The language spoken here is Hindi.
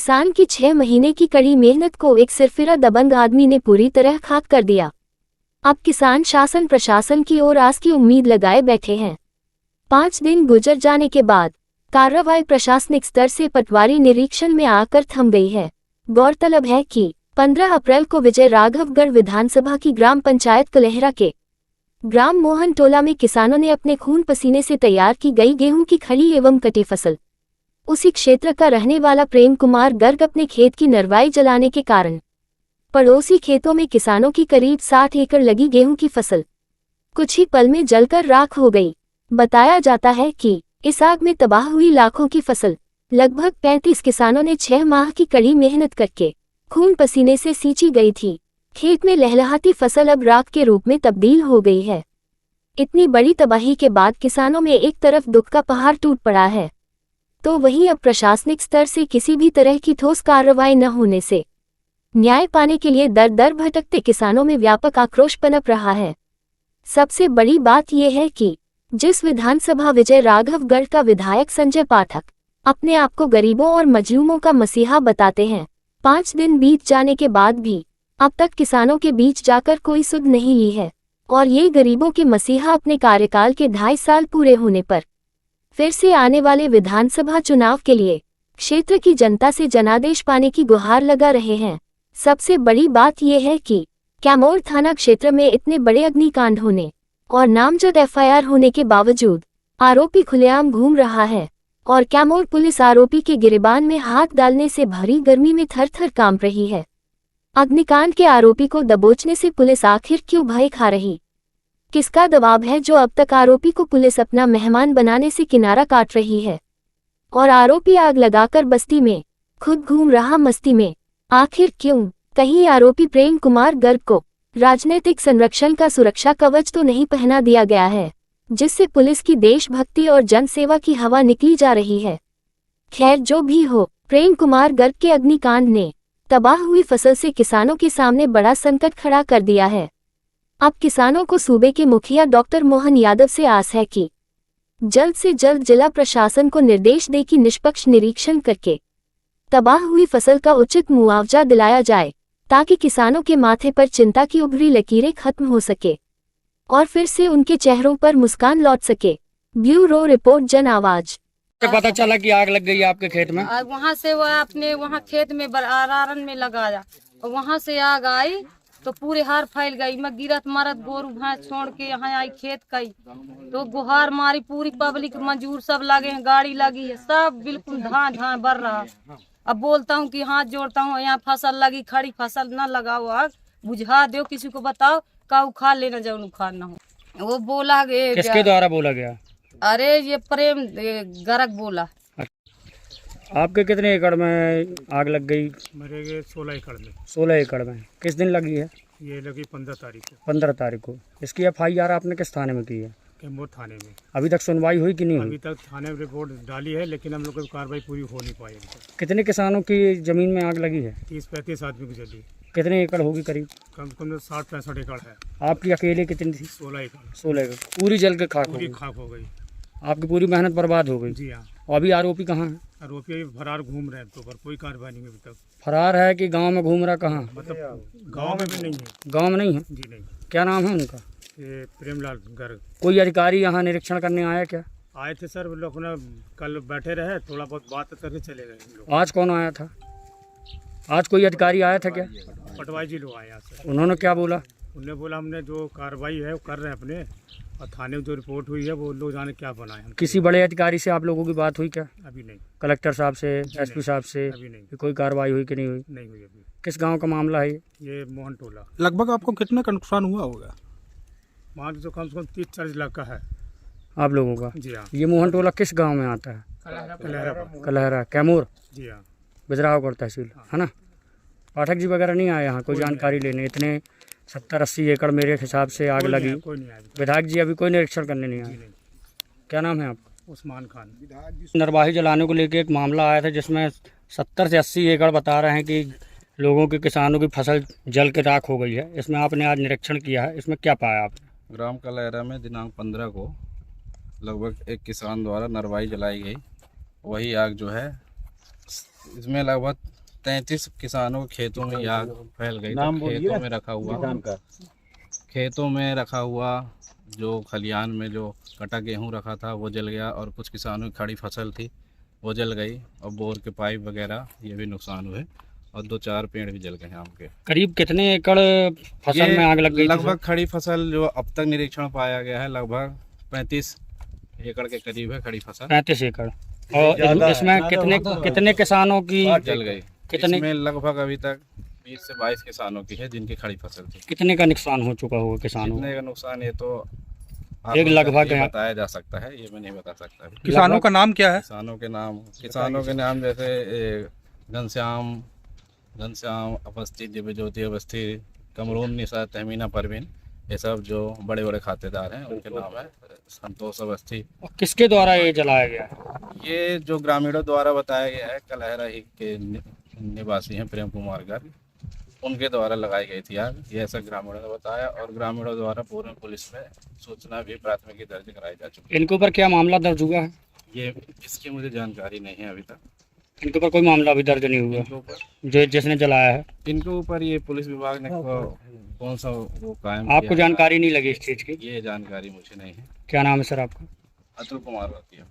किसान की 6 महीने की कड़ी मेहनत को एक सिरफिरा दबंग आदमी ने पूरी तरह खाक कर दिया। अब किसान शासन प्रशासन की ओर आस की उम्मीद लगाए बैठे हैं। 5 दिन गुजर जाने के बाद कार्रवाई प्रशासनिक स्तर से पटवारी निरीक्षण में आकर थम गई है। गौरतलब है कि 15 अप्रैल को विजय राघवगढ़ विधानसभा की ग्राम पंचायत कलहरा के ग्राम मोहन टोला में किसानों ने अपने खून पसीने से तैयार की गई गेहूं की खली एवं कटी फसल उसी क्षेत्र का रहने वाला प्रेम कुमार गर्ग अपने खेत की नरवाई जलाने के कारण पड़ोसी खेतों में किसानों की करीब 60 एकड़ लगी गेहूं की फसल कुछ ही पल में जलकर राख हो गई। बताया जाता है कि इस आग में तबाह हुई लाखों की फसल लगभग 35 किसानों ने 6 माह की कड़ी मेहनत करके खून पसीने से सींची गई थी। खेत में लहलहाती फसल अब राख के रूप में तब्दील हो गई है। इतनी बड़ी तबाही के बाद किसानों में एक तरफ दुख का पहाड़ टूट पड़ा है, तो वहीं अब प्रशासनिक स्तर से किसी भी तरह की ठोस कार्रवाई न होने से न्याय पाने के लिए दर दर भटकते किसानों में व्यापक आक्रोश पनप रहा है। सबसे बड़ी बात यह है कि जिस विधानसभा विजय राघवगढ़ का विधायक संजय पाठक अपने आप को गरीबों और मजलूमों का मसीहा बताते हैं, 5 दिन बीत जाने के बाद भी अब तक किसानों के बीच जाकर कोई सुध नहीं ली है और ये गरीबों के मसीहा अपने कार्यकाल के 2.5 साल पूरे होने पर फिर से आने वाले विधानसभा चुनाव के लिए क्षेत्र की जनता से जनादेश पाने की गुहार लगा रहे हैं। सबसे बड़ी बात यह है कि कैमोर थाना क्षेत्र में इतने बड़े अग्निकांड होने और नामजद एफआईआर होने के बावजूद आरोपी खुलेआम घूम रहा है और कैमोर पुलिस आरोपी के गिरेबान में हाथ डालने से भरी गर्मी में थर-थर कांप रही है। अग्निकांड के आरोपी को दबोचने से पुलिस आखिर क्यों भय खा रही? किसका दबाव है जो अब तक आरोपी को पुलिस अपना मेहमान बनाने से किनारा काट रही है और आरोपी आग लगाकर बस्ती में खुद घूम रहा मस्ती में? आखिर क्यों? कहीं आरोपी प्रेम कुमार गर्ग को राजनीतिक संरक्षण का सुरक्षा कवच तो नहीं पहना दिया गया है, जिससे पुलिस की देशभक्ति और जनसेवा की हवा निकली जा रही है? खैर जो भी हो, प्रेम कुमार गर्ग के अग्निकांड ने तबाह हुई फसल से किसानों के सामने बड़ा संकट खड़ा कर दिया है। अब किसानों को सूबे के मुखिया डॉक्टर मोहन यादव से आस है कि जल्द से जल्द जिला प्रशासन को निर्देश दे कि निष्पक्ष निरीक्षण करके तबाह हुई फसल का उचित मुआवजा दिलाया जाए, ताकि किसानों के माथे पर चिंता की उभरी लकीरें खत्म हो सके और फिर से उनके चेहरों पर मुस्कान लौट सके। ब्यूरो रिपोर्ट जन आवाज। पता चला कि आग लग गई आपके खेत में? वहाँ से वो अपने वहाँ खेत में आरारन में लगाया और वहाँ से आग आई तो पूरे हार फैल गई। मैं गिरत मरत गोरू भैंस छोड़ के यहाँ आई खेत कई तो गुहार मारी, पूरी पब्लिक मजूर सब लगे हैं, गाड़ी लगी है, सब बिल्कुल धां धां बर रहा। अब बोलता हूँ कि हाथ जोड़ता हूँ, यहाँ फसल लगी, खड़ी फसल न लगाओ, आग बुझा दो, किसी को बताओ का उखाड़ लेना जाओ, उखाड़ना हो। वो बोला किसके द्वारा बोला गया? अरे ये प्रेम गर्ग बोला। आपके कितने एकड़ में आग लग गई? मेरे 16 एकड़ में। 16 एकड़ में। किस दिन लगी है? ये लगी 15 तारीख को। 15 तारीख को। इसकी एफआईआर आपने किस थाने में की है? कैमोर थाने में। अभी तक सुनवाई हुई कि नहीं हुई? अभी तक थाने में रिपोर्ट डाली है, लेकिन हम लोग की कार्रवाई पूरी हो नहीं पाई अभी तक। कितने किसानों की जमीन में आग लगी है? 30-35 आदमी की जली। कितने एकड़ होगी करीब? कम से कम 60-65 एकड़ है। आपकी अकेले कितनी थी? 16 एकड़। 16 एकड़ पूरी जल के खाक हो पूरी गई? खाक हो गई। आपकी पूरी मेहनत बर्बाद हो गई? जी हाँ। और अभी आरोपी कहाँ है? आरोपी अभी फरार घूम रहे हैं, तो पर कोई कार्रवाई नहीं अभी तक। फरार है कि गांव में घूम रहा? कहाँ मतलब गांव में भी नहीं है। गांव में नहीं है? जी नहीं। क्या नाम है उनका? ये प्रेमलाल गर्ग। कोई अधिकारी यहाँ निरीक्षण करने आया क्या? आए थे सर, वो लोग ने कल बैठे रहे, थोड़ा बहुत बात करके चले गए हम लोग। आज कौन आया था? आज कोई अधिकारी आया था क्या? पटवाई जी लोग आए यहाँ से। उन्होंने क्या बोला? उन्होंने बोला हमने जो कार्रवाई है वो कर रहे हैं अपने, और थाने में जो रिपोर्ट हुई है वो लोग जाने क्या बनाए। हम किसी बड़े अधिकारी से आप लोगों की बात हुई क्या? अभी नहीं। कलेक्टर साहब से, एसपी साहब से? अभी नहीं। कि कोई कार्रवाई हुई कि नहीं हुई? नहीं हुई अभी। किस गांव का मामला है ये मोहन टोला। लगभग आपको कितना का नुकसान हुआ होगा? वहाँ तो कम से कम 30-40 लाख का है। आप लोगों का? जी हाँ। ये मोहन टोला किस गांव में आता है? कलहरा। कलहरा, कैमूर, जी हाँ। बिजरावगढ़ तहसील, है ना? पाठक जी वगैरह नहीं आए यहाँ कोई जानकारी लेने? इतने 70-80 एकड़ मेरे हिसाब से आग लगी। कोई नहीं आया। विधायक जी अभी कोई निरीक्षण करने नहीं जी आए? नहीं। क्या नाम है आपका? उस्मान खान। नरवाही जलाने को लेकर एक मामला आया था जिसमें 70 से 80 एकड़ बता रहे हैं कि लोगों की, किसानों की फसल जल के राख हो गई है। इसमें आपने आज निरीक्षण किया है, इसमें क्या पाया आपने? ग्राम कलहरा में दिनांक 15 को लगभग एक किसान द्वारा नरवाई जलाई गई। वही आग जो है, इसमें लगभग 33 किसानों के खेतों में आग फैल गई। तो खेतों में रखा हुआ खेतों में रखा हुआ जो खलियान में जो कटा गेहूं रखा था वो जल गया, और कुछ किसानों की खड़ी फसल थी वो जल गई, और बोर के पाइप वगैरह ये भी नुकसान हुए, और 2-4 पेड़ भी जल गए आम के। करीब कितने एकड़ फसल में आग लग गई थी? लगभग खड़ी फसल जो अब तक निरीक्षण पाया गया है लगभग 35 एकड़ के करीब है खड़ी फसल। 35 एकड़। और इसमें कितने किसानों की जल गई। कितने इसमें लगभग अभी तक 20 से 22 किसानों की है जिनकी खड़ी फसल थी। कितने का नुकसान हो चुका होगा किसानों कितने का नुकसान ये तो एक लगभग ये बताया जा सकता है, ये मैं नहीं बता सकता। किसानों का नाम क्या है? किसानों के नाम जैसे घनश्याम अवस्थी, दिव्य ज्योति अवस्थी, कमरून निशा, तहमीना परवीन, ये सब जो बड़े बड़े खातेदार हैं उनके नाम है। संतोष अवस्थी। किसके द्वारा ये जलाया गया है? ये जो ग्रामीणों द्वारा बताया गया है, कलहरा ही के निवासी हैं प्रेम कुमार गर्ग, उनके द्वारा लगाई गई थी आग, ये ऐसा ग्रामीणों ने बताया। और ग्रामीणों द्वारा पूर्ण पुलिस में सूचना भी प्राथमिकी दर्ज कराई जा चुकी है। इनके ऊपर क्या मामला दर्ज हुआ है? ये इसकी मुझे जानकारी नहीं है अभी तक। इनके ऊपर कोई मामला अभी दर्ज नहीं हुआ इनके ऊपर जो जिसने जलाया है? इनके ऊपर ये पुलिस विभाग ने कौन सा वो कायम आपको किया है? जानकारी नहीं लगी इस चीज़ की? ये जानकारी मुझे नहीं है। क्या नाम है सर आपका? अतुल कुमार होती है।